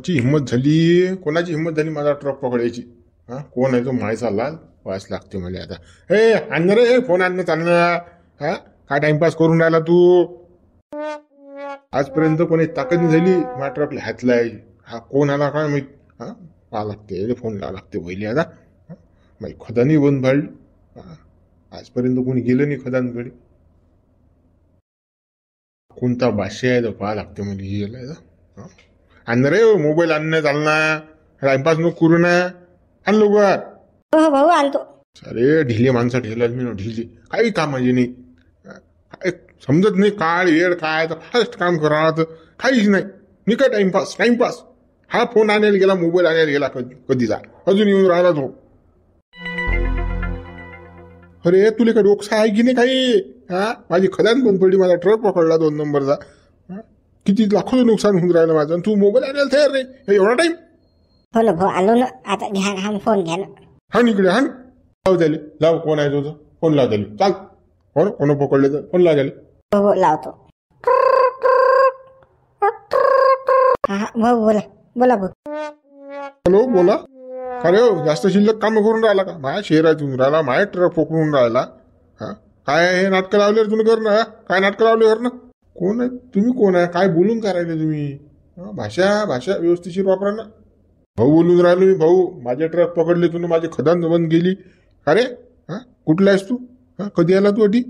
कोणाची हिंमत झाली माझा ट्रक पकडायची? हा, कोण आहे तो मायचा लाल? वास लागते मला आता. हे आण रे, हे फोन आणणं चालणं. हा, काय टाइमपास करून राहिला तू? आजपर्यंत कोणी ताकद नाही झाली माझ्या ट्रकला हात लाय. हा कोण आला काय माहित? हा, पाहा लागते, फोन लावा लागते पहिले आता. माझी खदानी बंद पाडली. आजपर्यंत कोणी गेलं नाही खदानकडे. कोणता भाष्य आहे तो पाहा लागते मला. आण रे, मोबाईल आणणं चालणार. टाइमपास नको करू ना. आण लवकर. हो भाऊ आणतो. अरे ढिले माणसं ठेवला मी, ढिले काही कामाची नाही. काय समजत नाही काळ वेळ काय, तर फास्ट काम करा तर काहीच नाही. मी काय टाइमपास. हा फोन आणायला गेला, मोबाईल आणायला गेला कधीचा, अजून येऊन राहिला तो. अरे तुला काय डोकसा आहे की नाही काही? हा, माझी खदान बंद पडली, माझा ट्रक पकडला 2 नंबरचा. किती लाखोचं नुकसान होऊन राहिलं माझं, तू मोबाईल आणायला तयार नाही. एवढा टाइम? हो ना भाऊ, आलो ना. आता घ्या हा फोन, घ्या ना. हा इकडे हा लाव त्याले, लाव. कोण आहे तुझं? फोन लाव त्याले. चाल, कोण पकडले तर फोन लाव त्याले. हो लावतो. हा भाऊ बोला भाऊ. हॅलो, बोला. अरे जास्त शिल्लक काम करून राहिला का? माझ्या शहरात येऊन राहिला, माझ्या ट्रक पकडून राहिला. हा, काय हे नाटकं लावले तुम्ही? कर ना. काय नाटकं लावले? कर ना. कोण आहे तुम्ही? कोण आहे? काय बोलून काय राहिले तुम्ही? भाषा व्यवस्थिशीर वापरा ना. भाऊ बोलून राहिलो मी. भाऊ, माझे ट्रक पकडले तुम्ही, माझी खदान बंद गेली. अरे हा, कुठला आहेस तू? हा, कधी आला तू अटी?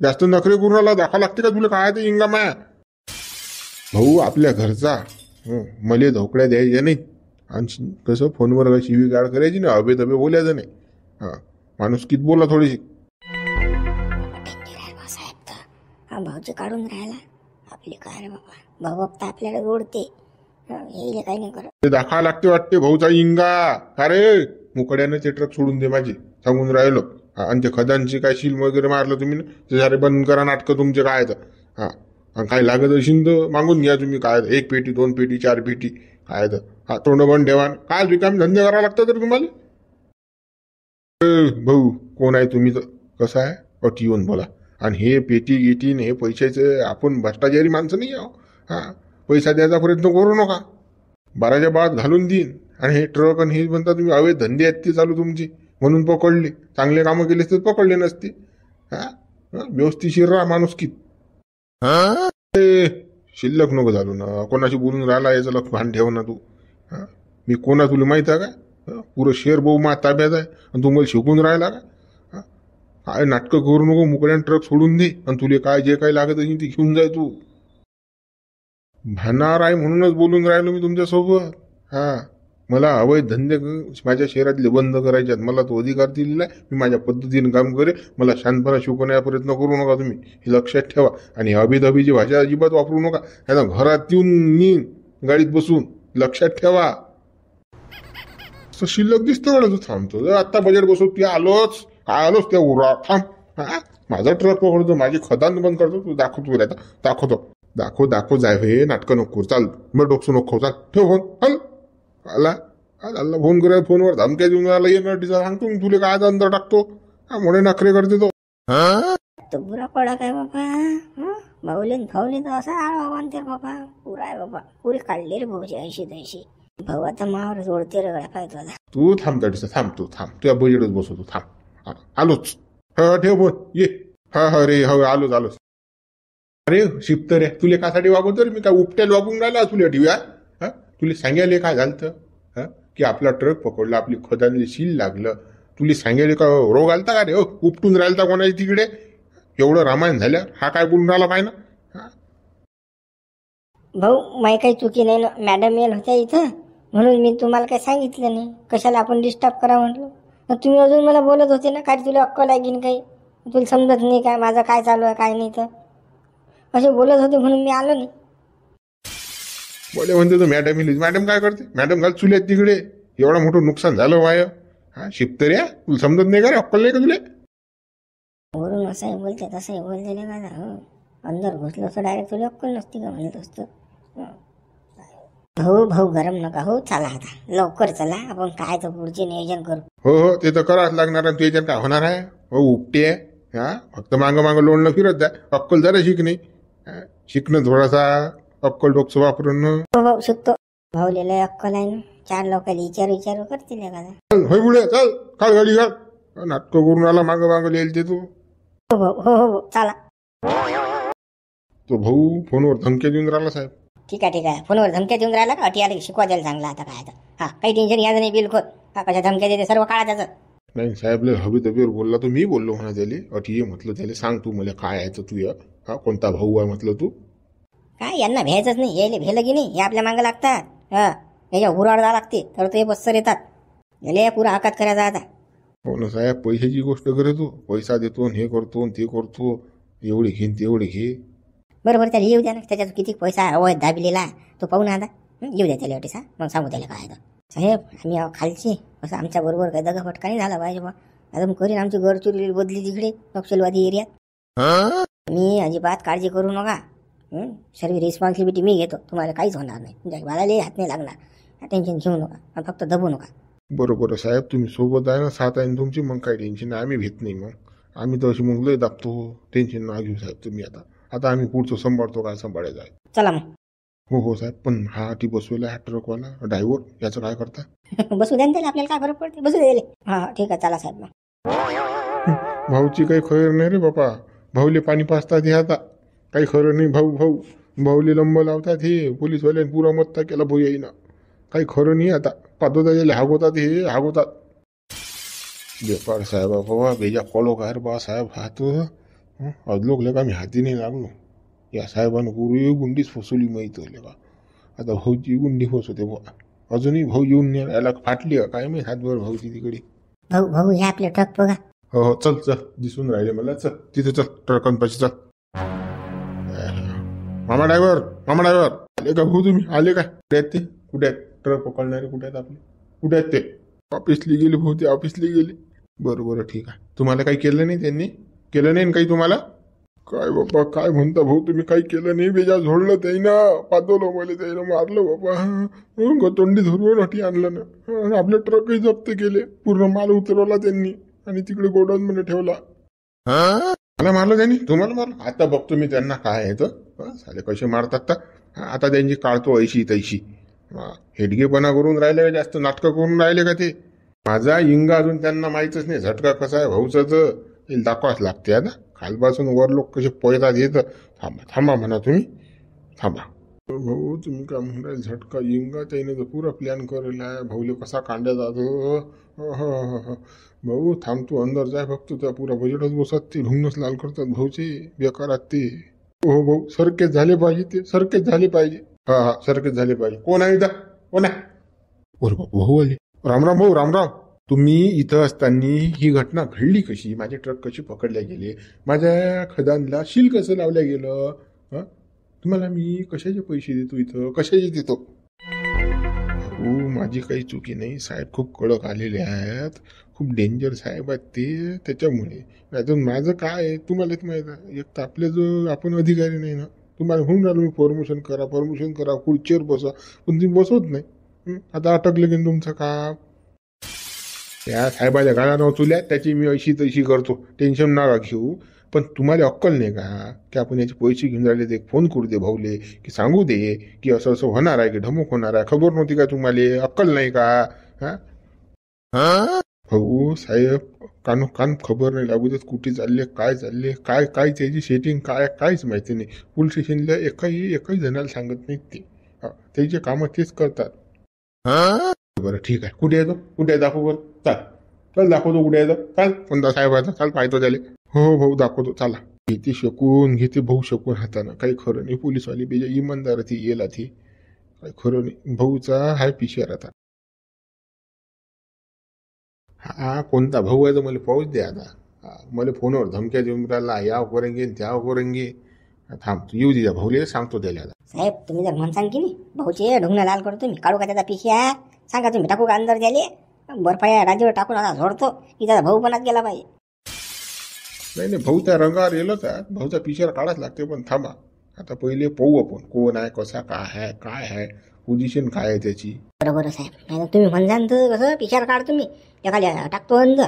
जास्त नखरे करून राहिला, दाखवा लागते का तुला? काय ते इंगा माया भाऊ आपल्या घरचा. मले धोकड्या द्यायच्या नाही. आणि कसं फोनवर शिवी गाळ करायची ना, अबे तबे बोलायचं नाही. हा, माणूस किती बोला थोडीशी. हा भाऊची काढून राहिला आपली काय रे बाबा. भाऊ बाप्पा आपल्याला ओढते, हे काही नाही करत. ते दाखवा लागते वाटते भाऊचा इंगा. अरे मुकड्यानं ते ट्रक सोडून दे माझी, सांगून राहिलो. आणि ते खदानची काय शील वगैरे मारलं तुम्ही ना, ते सारे बंद करा नाटकं तुमचे. काय तर हा, काय लागत असेल तर मागून घ्या तुम्ही. काय 1 पेटी 2 पेटी 4 पेटी काय तर. हा, तोंड बंद ठेवा. काय रिकाम धंदे करावं लागतं तर तुम्हाला. भाऊ कोण आहे तुम्ही? तर कसं आहे, अटी येऊन बोला. आणि हे पेटी गिटीन हे पैशाचं, आपण भ्रष्टाचारी माणसं नाही आहो. हा, पैसा द्यायचा प्रयत्न करू नका. 12च्या बाद घालून देईन. आणि हे ट्रक आणि हे म्हणता तुम्ही, अवैध धंदे आहेत ते चालू तुमची, म्हणून पकडले. चांगले कामं केले तर पकडले नसते. हा, व्यवस्थिशीर राहा माणुसकीत. शिल्लक नको झालो ना. कोणाशी बोलून राहिला याचं लक्ष भान ठेव ना तू. हा, मी कोणा तुला माहित आहे का? पुरं शेर भाऊ मा ताब्यात आहे आणि तू मला शिकून राहिला का? काय नाटकं करू नको. मुकड्यान ट्रक सोडून दे आणि तुला काय जे काही लागत असेल ते घेऊन जाय तू. भानार आहे म्हणूनच बोलून राहिलो मी तुमच्यासोबत. हा, मला अवैध धंदे माझ्या शहरातले बंद करायचे आहेत. मला तो अधिकार दिलेला आहे. मी माझ्या पद्धतीने काम करे. मला शांतपणा शिकवण्याचा प्रयत्न करू नका तुम्ही, हे लक्षात ठेवा. आणि अभिधबीची भाषा अजिबात वापरू नका. ह्याला घरात येऊन गाडीत बसून लक्षात ठेवा. शिल्लक दिसतो का? तू थांबतो आता बजेट बसवतो. ती आलोच त्या उरा. थांब. हा, माझा ट्रक पकडतो, माझी खदान बंद करतो. तू दाखवतो आता. दाखव जाय. हे नाटकं नको. चाल, मग डोकसू नको. चाल, ठेव फोन. आला फोन करायला, फोनवर धमक्या देऊन राहिला. येणार सांगतो तुला काय अंदर टाकतो. मोठे नखरे करते तो. तो पुरा पडा काय बाबा. भाऊलीन तर असा आळवा बांधते बाबा. पुरा आहे बाबा, पुरी काढली रे भाऊची ऐशी तैशी. भाऊ आता मावर जोडते रे गळ्या पाय तुला. तू थांब तडीचा, थांब तुझ्या बजेटच बसवतो. थांब, आलोच. हा, ठेव फोन. ये. हा रे, हो आलोच. अरे शिफ्त रे, तुला कासाठी वागवतो रे मी? काय उपट्याला वागून राहिला तुला ठेवूया? हा, तुला सांगायला काय झालं हा, की आपला ट्रक पकडला, आपली खदानली शील लागलं. तुला सांगायला का रोग आलता का रे? उपटून राहिलता कोणाची तिकडे? एवढं रामायण झालं. हा काय बोलून राहिला पाय ना. भाऊ माही काही चुकी नाही ना. मॅडम येईल होत्या इथं म्हणून मी तुम्हाला काही सांगितलं नाही. कशाला आपण डिस्टर्ब करा म्हटलं. तुम्ही अजून मला बोलत होते ना, काय तुला अक्कल आहे की काही? तुला समजत नाही काय माझं काय चालू आहे काय नाही? तर असे बोलत होते म्हणून मी आलो नाही. बोले म्हणते तर मॅडम काय करते? मॅडम घाल चुल्यात तिकडे. एवढं मोठं नुकसान झालं वाय. हा, शिफ्तर या, तुला समजत नाही का रे? अक्कल नाही का तुला? वरून असंही बोलते तसंही बोलते का? अंदर घुसलो तर डायरेक्ट तुला अक्कल नसती का म्हणत असतं. भाऊ गरम नका हो. चला आता लवकर चला, आपण काय तर पुढचे नियोजन करू. हो, ते तर करावंच लागणार. आणि तुझ्याच्यात काय होणार आहे? हो, उपटे आहे. हा, फक्त मागं लोणलं फिरत जा. अक्कल जरा शिक नाही. शिकणं थोडासा, अक्कल डोकं वापरून. हो शिकतो. भाऊले लय अक्कल आहे ना, 4 लोकांना विचारू करतील एखादा. चल होय बुड्या, चल काढ गाडी काढ. नाटकं करून आला मागं मागं लिहिल ते तू. हो भाऊ, हो हो हो, चला. तो भाऊ फोनवर धमक्या देऊन राहिला साहेब. ठीक आहे. फोनवर धमक्या देऊन राहिला का? अटी आली शिकवा द्यायला चांगला आता काय आता. हा, काही टेन्शन घ्यायचं नाही बिलकुल. हा, कशा धमक्या देते सर्व काळा त्याचं. नाही साहेबले हवी तब्येवर बोलला तो, मी बोललो म्हणा त्याले. अटी ये म्हटलं त्याला, सांग तू मला काय आहे तर तू या. हा, कोणता भाऊ आहे म्हटलं तू. काय यांना भ्यायचंच नाही, यायला भेलं की नाही, हे आपल्या मागं लागतात. हा, याच्या उराड जा लागते तर ते बस्सर येतात. याला पुरा हाकात करायचा आता. हो ना साहेब, पैशाची गोष्ट करे तू. पैसा देतो आणि हे करतो आणि ते करतो. एवढे घेईन तेवढे घे. बरोबर, त्याला येऊ द्या ना. त्याच्यात किती पैसा अवैध दाबिलेला तो पाहू ना आता. येऊ द्या त्याला वाटेस. मग सांगू त्याला काय आहे. साहेब आम्ही खालची असं आमच्या बरोबर काही दगाफटका नाही झाला पाहिजे बा. आता मग करीन आमची घर चोरी बदली तिकडे नक्षलवादी एरियात. मी अजिबात काळजी करू नका. सर्व रिस्पॉन्सिबिलिटी मी घेतो. तुम्हाला काहीच होणार नाही. तुमच्या बाळालाही हात नाही लागणार. टेन्शन घेऊ नका, फक्त दबू नका. बरोबर साहेब, तुम्ही सोबत आहे ना, साथ आहे ना तुमची. मग काही टेन्शन नाही, आम्ही भेट नाही. मग आम्ही तर अशी मग लय दाबतो. टेन्शन ना घेऊ साहेब तुम्ही. आता आम्ही पुढचं सांभाळतो, काय सांभाळायचं आहे. चला मग. हो साहेब, पण हा ती बसवला हा ट्रकवाला ड्रायव्हर, याचं काय करता. बसू द्या ना त्याला, आपल्याला काय फरक पडते. बसू द्यायला. हा ठीक आहे, चला साहेब मग. भाऊची काही खबर नाही रे बापा. भाऊले पाणी पाजतात हे आता. काही खरं नाही. भाऊले लंब लावतात हे पोलीसवाल्याने. पुरा मत्ता केला भाऊ येईना. काही खरं नाही आता. पादोदा हागवतात हे हागवतात. बेपार साहेब बाबा, बेजा कॉलो काय रे बा साहेब. हात अदलोक लेका मी हाती नाही लागलो. या साहेबानं पूर्वी गुंडीच फसवली माहीत होले का. आता भाऊची गुंडी फसवते बुवा. अजूनही भाऊ येऊन यायला फाटली काय मी हातभर भाऊची तिकडे. भाऊ हे आपले ट्रक बघा. हो चल दिसून राहिले मला. चल तिथे चल, ट्रकांपाशी चल. मामा ड्रायव्हर आले का भाऊ तुम्ही? आले काय? कुठे आहेत ते? कुठे आहेत ट्रक पकडणारे? कुठे आहेत आपले? कुठे आहेत ते? ऑफिसली गेले भाऊ, ते ऑफिसली गेले. बरं ठीक आहे. तुम्हाला काही केलं नाही त्यांनी? केलं नाही काही तुम्हाला? काय बाबा काय म्हणता भाऊ तुम्ही? काही केलं नाही. बेजा झोडलं त्यानं, पादवलं मला, त्यानं मारलं बाबा. गतोंडी धरून हटी आणलं ना. आपले ट्रकही जप्त केले. पूर्ण माल उतरवला त्यांनी आणि तिकडे गोडाऊन मध्ये ठेवला. मला मारलं त्यांनी? तुम्हाला मारलं? आता बघतो मी त्यांना काय आहे तर. साले कसे मारतात तर. आता त्यांची काढतो ऐशी तैशी. हेडगेपणा करून राहिले, जास्त नाटकं करून राहिले का ते. माझा इंगा अजून त्यांना माहीतच नाही. झटका कसा आहे भाऊचा तर दाखवाच लागते. आता खालपासून वर लोक कसे पळतात येत. थांबा म्हणा तुम्ही, थांबा. भाऊ तुम्ही काय म्हणताय? झटका इंगा त्याने तर पुरा प्लॅन करेल आहे. भाऊले कसा कांड्या जातो. भाऊ थांबतो, अंदर जाय फक्त. त्या पुरा बजेटच बसत ते ढुंगच लाल करतात भाऊचे. बेकारात ते. हो भाऊ सरकेच झाले पाहिजे ते. सरकेच झाले पाहिजे. हा सरकेच झाले पाहिजे. कोण आहे इथं? कोण आहे? बरं बाबू भाऊ आले. रामराम भाऊ, रामराम. तुम्ही इथं असताना ही घटना घडली कशी? माझे ट्रक कसे पकडले गेले? माझ्या खदानला शील कसं लावल्या गेलं? तुम्हाला मी कशाचे पैसे देतो इथं? कशाचे देतो? माझी काही चुकी नाही. साहेब खूप कडक आलेले आहेत. खूप डेंजर साहेब आहेत ते. त्याच्यामुळे नाही तर माझं काय आहे तुम्हालाच माहित आहे. एक तर आपले जो आपण अधिकारी नाही ना. तुम्हाला म्हणून राहिलो मी परमिशन करा खुर्चीवर बसा. पण तुम्ही बसवत नाही. आता अटकलं की तुमचं काम. त्या साहेबाच्या गाड्या चुल्या त्याची मी अशी तशी करतो. टेन्शन नका घेऊ. पण तुम्हाला अक्कल नाही का की आपण याचे पैसे घेऊन राहिले? ते फोन करू दे भाऊले, की सांगू दे की असं असं होणार आहे, की ढमूक होणार आहे. खबर नव्हती का तुम्हाला? अक्कल नाही का? भाऊ साहेब कान खबर नाही लागू देत. कुठे चालले, काय चालले, काय त्याची सेटिंग काय, काहीच माहिती नाही. पोलीस स्टेशनला एकही जणाला सांगत नाहीत ते. त्याचे कामं तेच करतात. बरं ठीक आहे. कुठे येतो? कुठे आहे? दाखव बरं. चल दाखवतो कुठे येतो. चाल कोणता साहेब आहे? चाल पाहतो त्याला. हो भाऊ दाखवतो. चला. घेते भाऊ शकून हातानं. काही खरं नाही. पोलीसवाली बेजा इमानदार ती येला ती. काही खरं नाही. भाऊचा हाय पिशेर आता. हा कोणता भाऊ आहे तर मला पाहूच दे आता. मला फोनवर धमक्या देऊन राहिला, या करेंगे त्या करेंगे. थांब तू येऊ दे भाऊले, सांगतो त्याला आता. साहेब तुम्ही जर म्हणसान की नाही भाऊचे ढुंगणं लाल करतो मी. काढू का त्याचा पिशा? सांगा तुम्ही. टाकू का अंदर द्याले? बर्फाया राजीवर टाकून आता झोडतो की त्याचा भाऊ पणात गेला पाहिजे. नाही भाऊ त्या रंगावर येलोच आहे. भाऊचा पिशेर काढाच लागते. पण थांबा आता पहिले पाहू आपण कोण आहे, कसा काय आहे पोझिशन काय आहे त्याची. बरोबर साहेब. नाही तुम्ही म्हणसान तर कसं पिशार काढ तुम्ही एखाद्या टाकतो अंदर.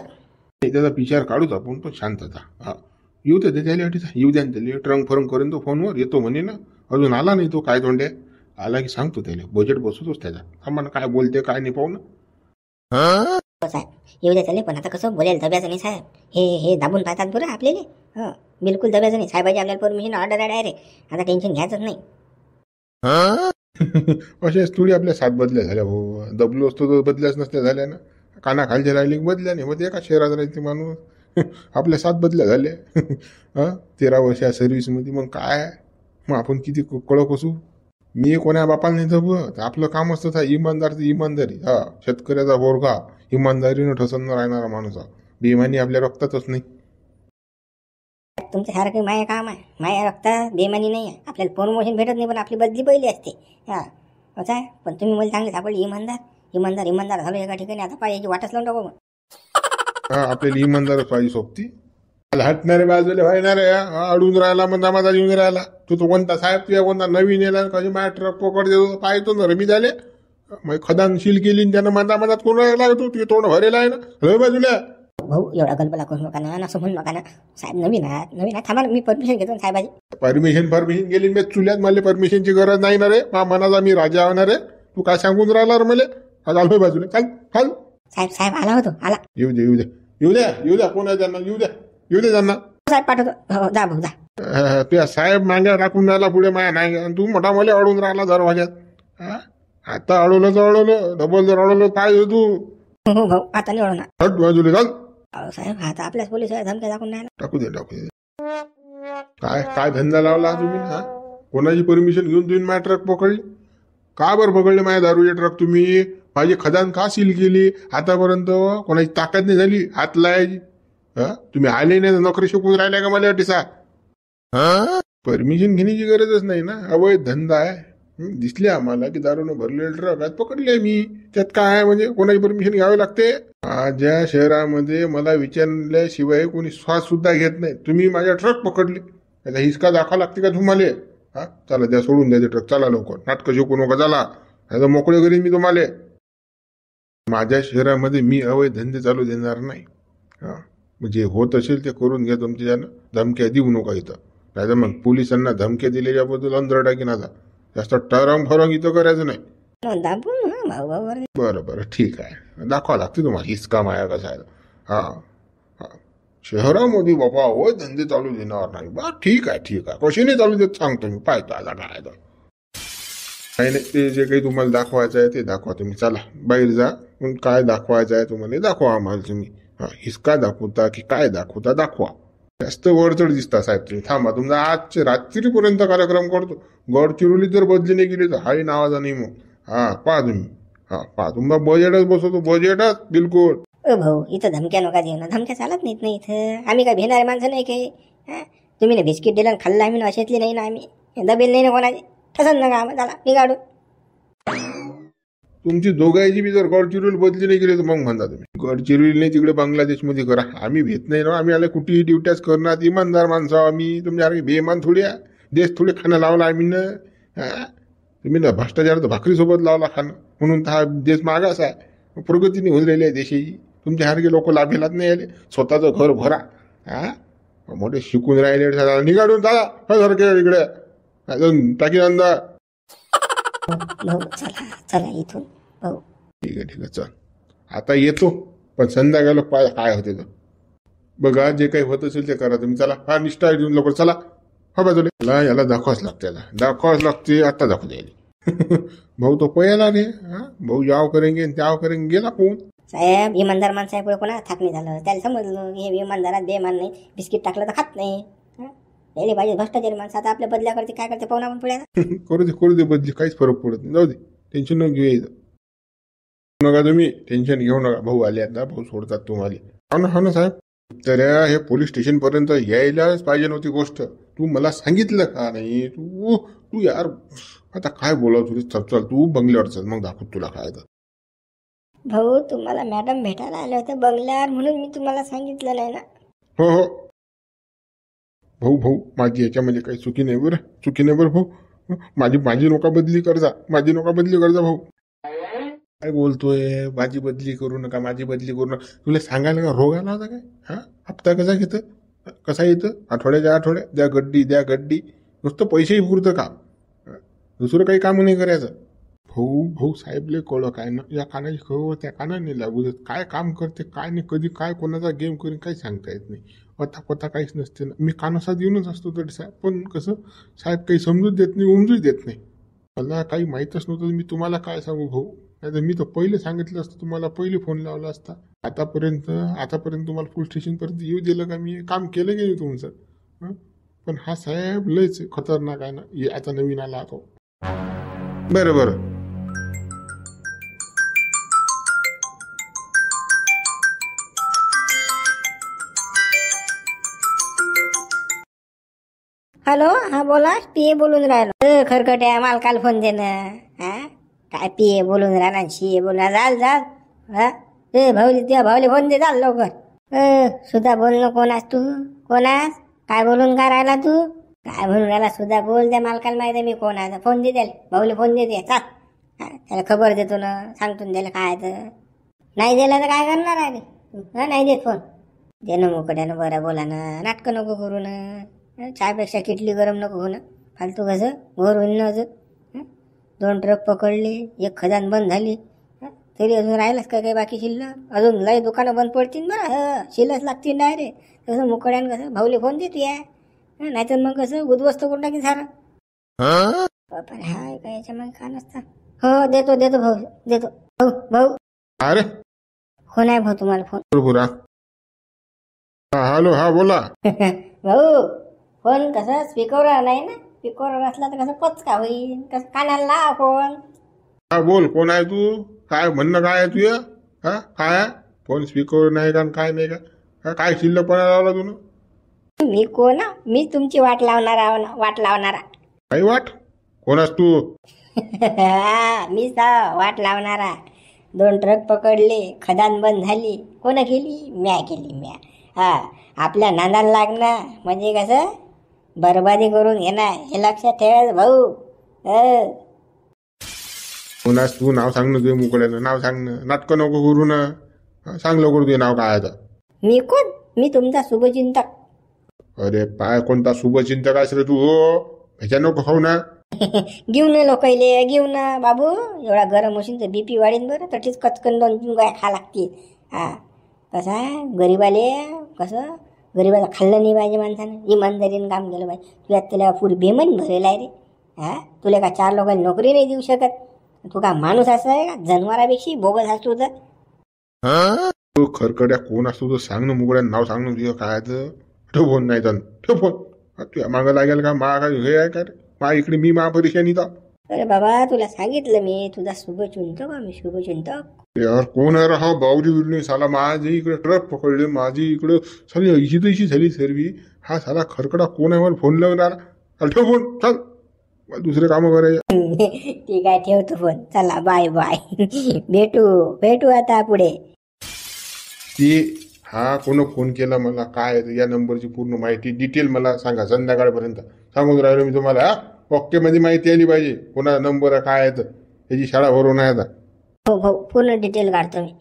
त्याचा पिशार काढूच आपण. पण शांतता. येऊ तर त्याला येऊ द्या. त्याला ट्रंक फरंक करेन तो फोनवर. येतो म्हणे ना. अजून आला नाही तो. काय तोंडे आला की सांगतो त्याला, बजेट बसवतोच त्याचा. आम्हाला काय बोलते काय नाही पाहू ना. हो साहेब, येऊ द्या त्याला. पण आता कसं बोलायला दब्याचं नाही साहेब. हे दाबून पाहतात बरं आपल्याला. हं, बिलकुल दब्याचं नाही. साहेबाची आपल्याला परमिशन ऑर्डर आहे डायरेक्ट. आता टेन्शन घ्यायचंच नाही. असेच थोडी आपल्या सात बदल्या झाल्या भाऊ. दबलो असतो तर बदल्याच नसत्या झाल्या ना. कानाखालच्या राहिली की बदल्या नाही मग एका शहरात राहायचे माणूस. आपल्या सात बदल्या झाल्या. हा 13 वर्ष सर्व्हिसमध्ये. मग काय, मग आपण किती कळक असू. मी कोणा बापाला नाही जपत. आपलं काम असतं था इमानदार तर इमानदारी. हा शेतकऱ्याचा बोरगा इमानदारीनं ठसन राहणारा माणूस हा. बेईमानी आपल्या रक्तातच नाही. तुमचं सारखं माया काम आहे. माया रक्तात बेमानी नाही आहे. आपल्याला प्रमोशन भेटत नाही पण आपली बदली पहिली असते. हा असं आहे. पण तुम्ही मला चांगले सापडले. इमानदार झालो एका ठिकाणी. आता पाहिजे वाटच लावून टाकू मग. हा आपल्याला इमानदारच पाहिजे सोबती. हटणारे बाजूला व्हायणारे अडून राहिला म्हणता माझा येऊन राहिला. तू तो कोणता साहेब तुझ्या कोणता नवीन येला कधी माझ्या ट्रक पकड देतो पाहतो ना रमी झाले. मग खदानशील केली त्यानं मधात कोण राहिला तू तुझे तोंड भरेला आहे ना. रे बाजूला भाऊ एवढा गलबला करू नका ना. असं म्हणू नका ना. साहेब नवीन आहे. थांबा ना, मी परमिशन घेतो ना साहेबाची. परमिशन गेली मी चुल्यात. मला परमिशनची गरज नाही ना रे. मनाचा मी राजा होणार रे. तू काय सांगून राहिला रे मला. चाल बाजूला चाल. साहेब आला होतो आला. येऊ द्या कोण आहे त्यांना. येऊ दे त्यांना. साहेब पाठवतो. हो जा भाऊ जा. तुझ्या साहेब मागे राखून राहिला पुढे माया नाही. तू मोठा मला अडून राहिला दरवाज्यात. आता अडवलं तर अडवलं. डबल जर अडवलं काय तू. हो भाऊ आता नाही ओळखणार. हट बाजूला चाल. साहेब आता आपल्याच पोलीस धमक्या दाखवून नाही. टाकू दे. काय धंदा लावला तुम्ही. कोणाची परमिशन घेऊन तुम्ही माझ्या ट्रक पकडली. का बरं पकडले माझ्या दारूचे ट्रक तुम्ही. माझी खदान का सील केली आतापर्यंत. कोणाची ताकद नाही झाली हात लावायची. तुम्ही आले नाही नोकरी शिकून राहिल्या का मला वाटिसा. परमिशन घेण्याची गरजच नाही ना. अवैध धंदा आहे. दिसले आम्हाला की दारूने भरलेले ट्रक आहेत पकडले मी. त्यात काय आहे म्हणजे कोणाची परमिशन घ्यावी लागते. माझ्या शहरामध्ये मला विचारल्याशिवाय कोणी श्वास सुद्धा घेत नाही. तुम्ही माझ्या ट्रक पकडले त्याचा हिसका दाखवा लागते का तुम्हाला. चला द्या सोडून द्यायचे ट्रक. चला लवकर नाटकं शिकू नका. चला आता मोकळे करीन मी तुम्हाला. माझ्या शहरामध्ये मी अवैध धंदे चालू देणार नाही. म्हणजे होत असेल ते करून घ्या तुमच्यानं. धमक्या देऊ नका इथं. नाही तर मग पोलिसांना धमक्या दिल्याच्याबद्दल अंदर टाकीन. आता जास्त फरंग इथं करायचं नाही. बरं ठीक आहे. दाखवा लागते तुम्हाला हिसका माया कसा आहे. शहरामध्ये बाबा होय धंदे चालू देणार नाही. बा ठीक आहे. कशी नाही चालू देत सांगतो मी. पाहतो आता काय तर. नाही ते जे काही तुम्हाला दाखवायचं आहे ते दाखवा तुम्ही. चला बाहेर जा. मग काय दाखवायचं आहे तुम्हाला दाखवा आम्हाला तुम्ही. हिसका दाखवता की काय दाखवता दाखवा. जास्त वरचढ दिसता साहेब तुम्ही. थांबा तुमचा आजच्या रात्रीपर्यंत कार्यक्रम करतो. गडचिरोली जर बदली नाही गेली तर हाही नावाचा नाही मग. पहा तुम्ही. पहा तुम्हाला बजेटच बसवतो. बजेटच बिलकुल. भाऊ इथं धमक्या नका देऊ ना. धमक्या चालत नाहीत ना इथं. आम्ही काय भेणारे माणसं नाही काही. तुम्ही ना बिस्किट दिलं खाल्लं आम्ही असेतली नाही ना. आम्ही दबेल नाही ना कोणाची. ठसन नका आम्हाला. चला निघाडू. तुमची दोघांची बी जर गडचिरोली बदली नाही केली तर मग म्हणता तुम्ही. गडचिरोली नाही तिकडे बांगलादेशमध्ये करा. आम्ही भेट नाही ना. आम्ही आले कुठेही ड्युट्याच करणार. इमानदार माणसं आम्ही. तुमच्यासारखे बेमान थोडी आहे. देश थोडे खाणं लावला आम्ही ना. तुम्ही ना भ्रष्टाचार तर भाकरीसोबत लावला खाणं. म्हणून हा देश मागास आहे. प्रगतीने होत राहिली आहे देशाची. तुमच्यासारखे लोक लाभेलाच नाही आले. स्वतःचं घर भरा. मोठे शिकून राहिले. निघाडून चला सारखे इकडे टाकी अंदा. भाऊ चला इथून भाऊ. ठीक आहे चल. आता येतो पण संध्याकाळी काय होते तर बघा. जे काही होत असेल ते करा तुम्ही. चला निष्ठा देऊन लवकर चला. बाजूला याला दाखवाच लागते. दाखवाच लागते. आता दाखवू द्यायला. भाऊ तो पयाला रे. भाऊ याव करेंगे त्याव करेंगे. गेला पोहून. साहेब इमानदार माणसापुढे कोणा थाक नाही झालं. त्याला समजलं हे इमानदारात बेमान नाही. बिस्किट टाकलं तर खात नाही. यायला पाहिजे भ्रष्टाचारी माणसं. आता आपल्या बदल्या करते काय करते पाहून आपण पुढे. करू दे बदली. काहीच फरक पडत नाही. जाऊ दे. टेन्शन न घेऊ नका तुम्ही. टेन्शन घेऊ नका. भाऊ आले आता. भाऊ सोडतात तुम्हाला. हो ना साहेब. तर हे पोलीस स्टेशन पर्यंत यायलाच पाहिजे नव्हती गोष्ट. तू मला सांगितलं का नाही. तू यार आता काय बोलाव तुझी. चल तू बंगल्यावर चल. मग दाखव तुला काय तर. भाऊ तुम्हाला मॅडम भेटायला आले होते बंगल्यावर म्हणून मी तुम्हाला सांगितलं नाही ना. हो भाऊ माझी याच्यामध्ये काही चुकी नाही बरं भाऊ. माझी नोका बदली कर जा. भाऊ. काय बोलतोय. माझी बदली करू नका. तुला सांगायला का रोग आला होता काय. हप्ता कसा येतं आठवड्याच्या द्या गड्डी नुसतं पैसेही पुरतं का. दुसरं काही काम नाही करायचं. भाऊ भाऊ साहेबले कळलं काय ना, या कानाची खबर त्या कानाने लागू देत. काय काम करते काय नाही, कधी काय कोणाचा गेम करीन काही सांगता येत नाही. पत्ता पत्ता काहीच नसते ना. मी कानासात येऊनच असतो तरी साहेब, पण कसं साहेब काही समजूच देत नाही, उमजूच देत नाही. मला काही माहीतच नव्हतं. मी तुम्हाला काय सांगू भाऊ, नाही तर मी तर पहिले सांगितलं असतं तुम्हाला, पहिले फोन लावला असता. आतापर्यंत तुम्हाला पोलीस स्टेशनपर्यंत येऊ दिलं का? मी काम केलं की नाही तुमचं? हं? पण हा साहेब लयच खतरनाक आहे ना. आता नवीन आला तो. बरं बरं. हॅलो, हा बोला, पीए बोलून राहिलो. खरकट्या मालकाला फोन दे ना. हा, काय पीए बोलून राहिला, सीए बोलून जाल. हा, भाऊले फोन दे, चाल लवकर. सुद्धा बोल ना, कोणास तू? कोणास काय बोलून काय राहिला तू? काय म्हणून राहिला सुद्धा बोल. त्या मालकाला माहिती आहे मी कोण आहे. फोन दे त्याला, भाऊले फोन दे, चाल. त्याला खबर देतो ना, सांगतो त्याला काय तर. नाही दिला तर काय करणार आहे? नाही देत फोन. दे ना मोकड्यानं, बरं बोला ना, नाटकं नको करू ना. चहापेक्षा किटली गरम नको हो ना. फालतू कसं घोर होईल ना अजून. 2 ट्रक पकडले, 1 खदान बंद झाली. तरी अजून राहिलंच काय काही बाकी शिल्लक? अजून लय दुकानं बंद पडतील बरं. शिल्लक लागतील डायरेक्ट. तसं मोकड्यानं कसं भाऊले फोन देतो या. नाहीतर मग कसं उद्ध्वस्त करून टाकीन सारं. बापा हाय काय याच्या मग का नसता. हो देतो भाऊ, देतो. भाऊ अरे कोण आहे भाऊ तुम्हाला फोन? बरोबर. हॅलो, हा बोला. भाऊ फोन कसं स्पीकरवर नाही ना. स्पीकरवर असला तर कसं पचका होईल, कसं कानाला लाव फोन. हा बोल, कोण आहे तू? काय म्हणणं काय आहे तुझं? हा काय आहे? फोन स्पीकर नाही का काय नाही का? काय शिल्लकपणा लावला तुला? मी कोण? मी तुमची वाट लावणारा. काही वाट? कोणास तू? मीच वाट लावणारा. 2 ट्रक पकडले, खदान बंद झाली. कोण केली? म्या केली. हा, आपल्या नांदाला लागणं म्हणजे कसं बरबादी करून घेणार, हे लक्षात ठेवायचं भाऊ. कोणास तू? नाव सांग ना तुझ्या मुकड्यानं, नाव सांग ना. नाटकं नको करू ना. सांग लवकर तुझे नाव काय आहे? मी कोण? मी तुमचा शुभचिंतक. अरे पाय, कोणता शुभचिंतक आहेस रे तू? ह्याच्या नको खाऊ ना. घेऊ ना लोकायले, घेऊ ना बाबू. एवढा गरम मशीन तर बीपी वाढीन बरं. तशीच कचकन 2-3 गोळ्या खा लागतील. हा, कसं आहे गरीबाले, कसं गरीबाला खाल्लं नाही पाहिजे माणसानं. इमानदारीनं काम केलं पाहिजे. तुला त्याला पुरी बेमन भरेल आहे रे. हा, तुला का 4 लोकांना नोकरी नाही देऊ शकत? तू का माणूस असं आहे का? जनावरापेक्षा बोगस असतो तर. तू खरकड्या कोण असतो तर सांग ना. मुकड्या नाव सांग ना तुझं काय आहे? ठेव फोन, नाही तर ठेव फोन. तुझ्या मागं लागेल का? मा काय हे आहे का रे? मा इकडे मी परेशानी तर. अरे बाबा, तुला सांगितलं मी तुझा शुभचिंतक. मी शुभचिंतक. यार कोण आहे हा? बावरी बिरणी साला. माझी इकडे ट्रक पकडले, माझी इकडे साली ऐशी तैशी झाली सर्वी. हा साला खरकडा कोण आहे? मला फोन लावून आला. ठेव फोन, चल दुसरे कामं करायचे. ठीक आहे, ठेवतो फोन. चला बाय. भेटू आता पुढे. ती हा कोण फोन केला मला? काय आहे या नंबरची पूर्ण माहिती डिटेल मला सांगा. संध्याकाळपर्यंत सांगून राहिलो मी तुम्हाला. हा, ओके मध्ये माहिती आली पाहिजे. कोणाचा नंबर आहे काय आहे तर. त्याची शाळा भरून आहे आता. हो, पूर्ण डिटेल काढतो मी.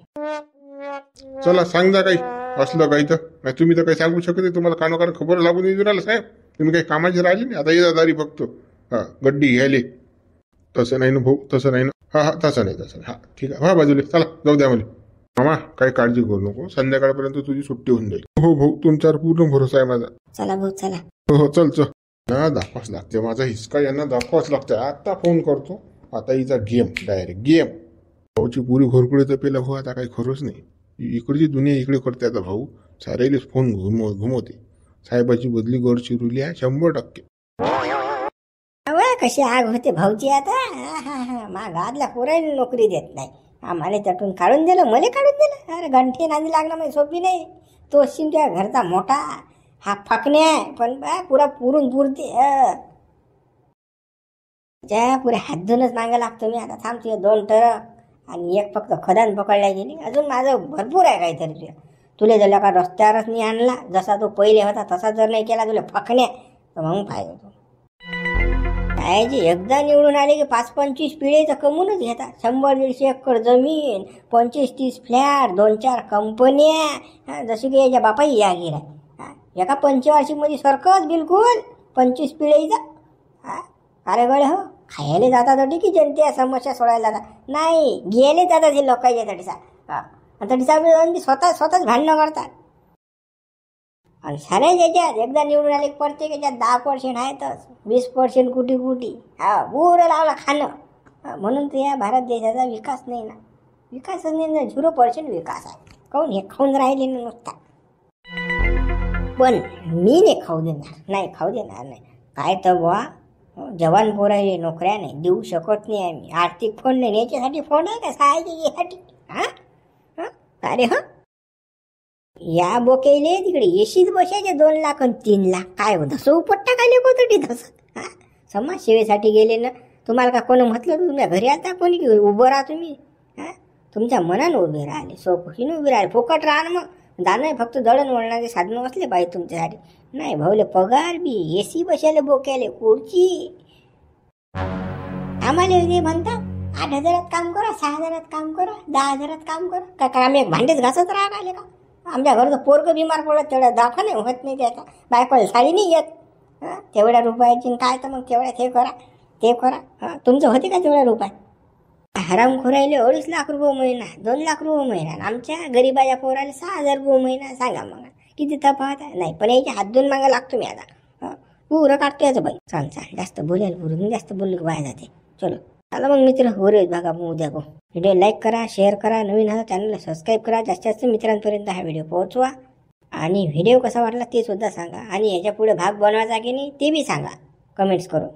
चला सांग जा काही असलं काही तर. नाही तुम्ही तर काही सांगू शकत नाही. तुम्हाला कानोकान खबर लागून येऊ राहिलं साहेब. तुम्ही काही कामाचे राहिले नाही आता. येता दारी फक्त हा गड्डी घ्यायले. तसं नाही ना भाऊ, तसं नाही ना. हा तसं नाही. हा ठीक आहे. हा बाजूला चला, जाऊ द्या मला. मामा काही काळजी करू नको. संध्याकाळपर्यंत तुझी सुट्टी होऊन जाईल. हो भाऊ, तुमच्यावर पूर्ण भरोसा आहे माझा. चला भाऊ चला. हो चल. दाखवाच लागते माझा हिसका. यांना दाखवाच लागतं. आता फोन करतो. आता हिचा गेम, डायरेक्ट गेम. भाऊची पुरी घोरकुडी तर पेला भाऊ. आता काही खरंच नाही. इकडची दुनिया इकडे करते आता भाऊ. सारेलेच फोन घुमवते. साहेबाची बदली गड चिरुली आहे 100%. कशी आग होते भाऊची आता. गावातल्या पोरांनी नोकरी देत नाही. आम्हाला त्यातून काढून दिलं, मला काढून दिलं. अरे घंटे नांदी लागणं म्हणजे सोपी नाही. तो असेल त्या घरचा मोठा. हा फकणे आहे पण पुरा पुरते. पुऱ्या हात धुवूनच मागं लागतो मी आता. थांबतो 2 ट्रक आणि 1 फक्त खदान पकडल्या गेली. अजून माझं भरपूर आहे काहीतरी. तुला जर का रस्त्यावरच नाही आणला, जसा तो पहिले होता तसा जर नाही केला तुला फकण्या, तर मग पाहिजे तो कायची. एकदा निवडून आले की 5-25 पिढे तर कमवूनच घेतात. 100-150 एकर जमीन, 25-30 फ्लॅट, 2-4 कंपन्या. जशी की याच्या बापाही यागीर आहे. एका 25 मध्ये सरकच बिलकुल 25 पिढीचा. अरे गळे हो, खायला जातात होते की जनते समस्या सोडायला जातात? नाही, गेले जातात हे लोकांच्या तटीसा स्वतःच भांडणं करतात. आणि साऱ्या याच्यात एकदा निवडून आले प्रत्येक याच्यात 10% आहेतच, 20% कुटी हा बुरं लावला खाणं. म्हणून तर या भारत देशाचा विकास नाही ना, विकासच नाही ना, 0% विकास आहे. काहून हे खाऊन राहिले ना नुसता. पण मी नाही खाऊ देणार नाही. काय तर बुवा, जवान पोराले नोकऱ्या नाही देऊ शकत नाही आम्ही, आर्थिक फंड नाही, याच्यासाठी फंड आहे का सहाय्यासाठी? अरे या बोकेले तिकडे एशीच बसायचे 2 लाख आणि 3 लाख, काय धसं उपट टाकायले कोणतरी धसं. समाजसेवेसाठी गेले ना, तुम्हाला का कोणी म्हटलं तुम्ही घरी आता कोणी उभं राहा तुम्ही? तुमच्या मनानं उभे राहिले, सोपीनं उभे राहिले, फुकट राहा मग. जाणं फक्त दळण वळणाचे साधनं असले पाहिजे तुमच्यासाठी. नाही भाऊले पगार बी एसी बसायला बोक्याले खुर्ची. आम्हाला ते म्हणतात 8,000 काम करा, 6,000 काम करा, 10,000 काम करा. काय आम्ही भांडेच घासत राहिले का? आमच्या घरचं पोरगं बिमार पडलं तेवढ्या दाखवणे होत नाही त्याचा, बायकोला साडी नाही येत. तेवढ्या रुपयाची काय तर मग तेवढ्यात ते करा. तुमचं होते का तेवढ्या रुपयात? हरामखोरायले 2.5 लाख रुपये महिना, 2 लाख रुपये महिना, आमच्या गरीबाच्या पोराला 6,000 रुपये महिना. सांगा मग किती तफावत आहे? नाही पण याची हात धुवून मागा लागतो मी आता. पुरं काढतो याचं बाई. चाल जास्त बोलायला जास्त बोललो वाया जाते. चलो चला मग मित्र, बघा मग उद्या गो. व्हिडिओ लाईक करा, शेअर करा, नवीन हा चॅनलला सबस्क्राईब करा, जास्त मित्रांपर्यंत हा व्हिडिओ पोहोचवा. आणि व्हिडिओ कसा वाटला ते सुद्धा सांगा, आणि याच्या पुढे भाग बनवायचा की नाही ते बी सांगा कमेंट्स करून.